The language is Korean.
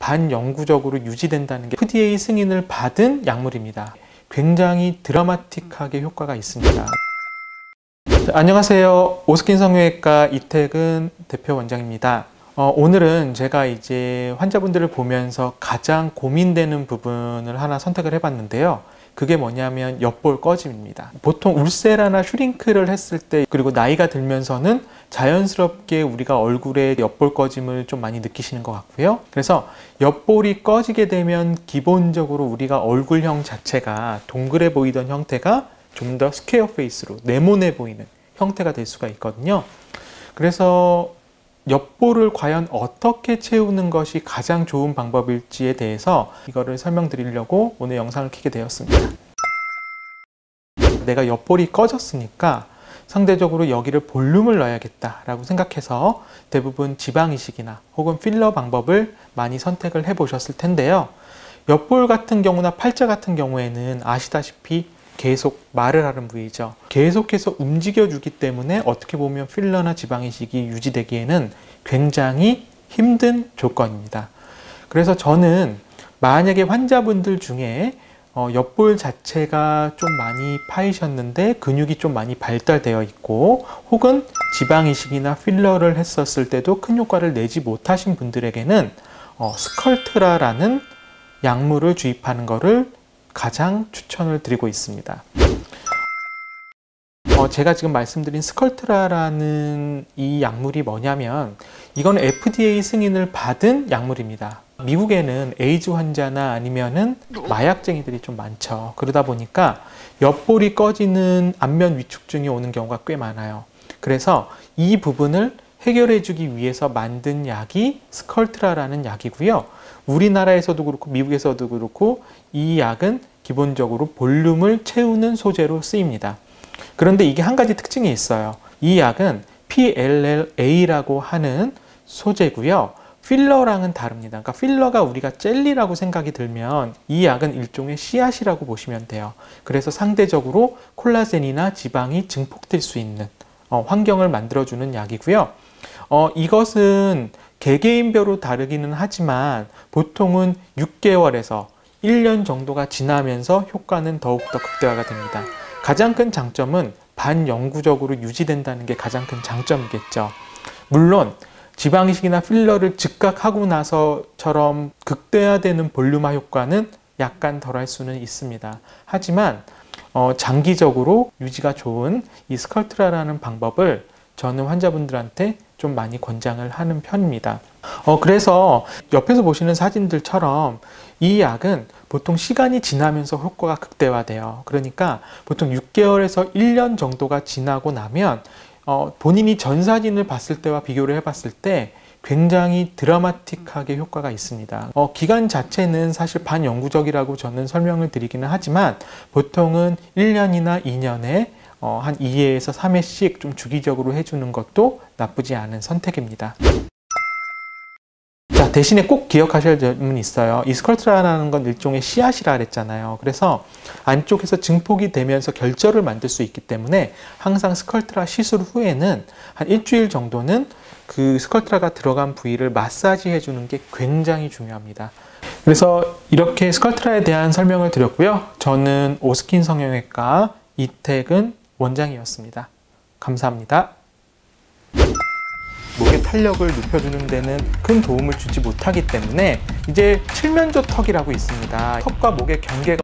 반영구적으로 유지된다는 게 FDA 승인을 받은 약물입니다. 굉장히 드라마틱하게 효과가 있습니다. 안녕하세요. 오스킨 성형외과 이태근 대표 원장입니다. 오늘은 제가 이제 환자분들을 보면서 가장 고민되는 부분을 하나 선택을 해봤는데요. 그게 뭐냐면 옆볼 꺼짐입니다. 보통 울세라나 슈링크를 했을 때, 그리고 나이가 들면서는 자연스럽게 우리가 얼굴에 옆볼 꺼짐을 좀 많이 느끼시는 것 같고요. 그래서 옆볼이 꺼지게 되면 기본적으로 우리가 얼굴형 자체가 동그래 보이던 형태가 좀 더 스퀘어 페이스로 네모네 보이는 형태가 될 수가 있거든요. 그래서 옆볼을 과연 어떻게 채우는 것이 가장 좋은 방법일지에 대해서 이거를 설명드리려고 오늘 영상을 켜게 되었습니다. 내가 옆볼이 꺼졌으니까 상대적으로 여기를 볼륨을 넣어야겠다라고 생각해서 대부분 지방이식이나 혹은 필러 방법을 많이 선택을 해 보셨을 텐데요. 옆볼 같은 경우나 팔자 같은 경우에는 아시다시피 계속 말을 하는 부위죠. 계속해서 움직여주기 때문에 어떻게 보면 필러나 지방이식이 유지되기에는 굉장히 힘든 조건입니다. 그래서 저는 만약에 환자분들 중에 옆볼 자체가 좀 많이 파이셨는데 근육이 좀 많이 발달되어 있고, 혹은 지방이식이나 필러를 했었을 때도 큰 효과를 내지 못하신 분들에게는 스컬트라라는 약물을 주입하는 것을 가장 추천을 드리고 있습니다. 제가 지금 말씀드린 스컬트라라는 이 약물이 뭐냐면, 이건 FDA 승인을 받은 약물입니다. 미국에는 에이즈 환자나 아니면은 마약쟁이들이 좀 많죠. 그러다 보니까 옆볼이 꺼지는 안면 위축증이 오는 경우가 꽤 많아요. 그래서 이 부분을 해결해주기 위해서 만든 약이 스컬트라라는 약이고요. 우리나라에서도 그렇고 미국에서도 그렇고 이 약은 기본적으로 볼륨을 채우는 소재로 쓰입니다. 그런데 이게 한 가지 특징이 있어요. 이 약은 PLLA라고 하는 소재고요. 필러랑은 다릅니다. 그러니까 필러가 우리가 젤리라고 생각이 들면 이 약은 일종의 씨앗이라고 보시면 돼요. 그래서 상대적으로 콜라겐이나 지방이 증폭될 수 있는 환경을 만들어주는 약이고요. 이것은 개개인별로 다르기는 하지만 보통은 6개월에서 1년 정도가 지나면서 효과는 더욱더 극대화가 됩니다. 가장 큰 장점은 반영구적으로 유지된다는 게 가장 큰 장점이겠죠. 물론 지방이식이나 필러를 즉각 하고 나서처럼 극대화되는 볼륨화 효과는 약간 덜할 수는 있습니다. 하지만 장기적으로 유지가 좋은 이 스컬트라라는 방법을 저는 환자분들한테 좀 많이 권장을 하는 편입니다. 그래서 옆에서 보시는 사진들처럼 이 약은 보통 시간이 지나면서 효과가 극대화돼요. 그러니까 보통 6개월에서 1년 정도가 지나고 나면 본인이 전 사진을 봤을 때와 비교를 해봤을 때 굉장히 드라마틱하게 효과가 있습니다. 기간 자체는 사실 반영구적이라고 저는 설명을 드리기는 하지만 보통은 1년이나 2년에 한 2회에서 3회씩 좀 주기적으로 해주는 것도 나쁘지 않은 선택입니다. 자, 대신에 꼭 기억하셔야 될 점은 있어요. 이 스컬트라라는 건 일종의 씨앗이라 그랬잖아요. 그래서 안쪽에서 증폭이 되면서 결절을 만들 수 있기 때문에 항상 스컬트라 시술 후에는 한 일주일 정도는 그 스컬트라가 들어간 부위를 마사지 해주는 게 굉장히 중요합니다. 그래서 이렇게 스컬트라에 대한 설명을 드렸고요. 저는 오스킨 성형외과 이태근 원장이었습니다. 감사합니다. 목의 탄력을 높여주는 데는 큰 도움을 주지 못하기 때문에 이제 칠면조 턱이라고 있습니다. 턱과 목의 경계가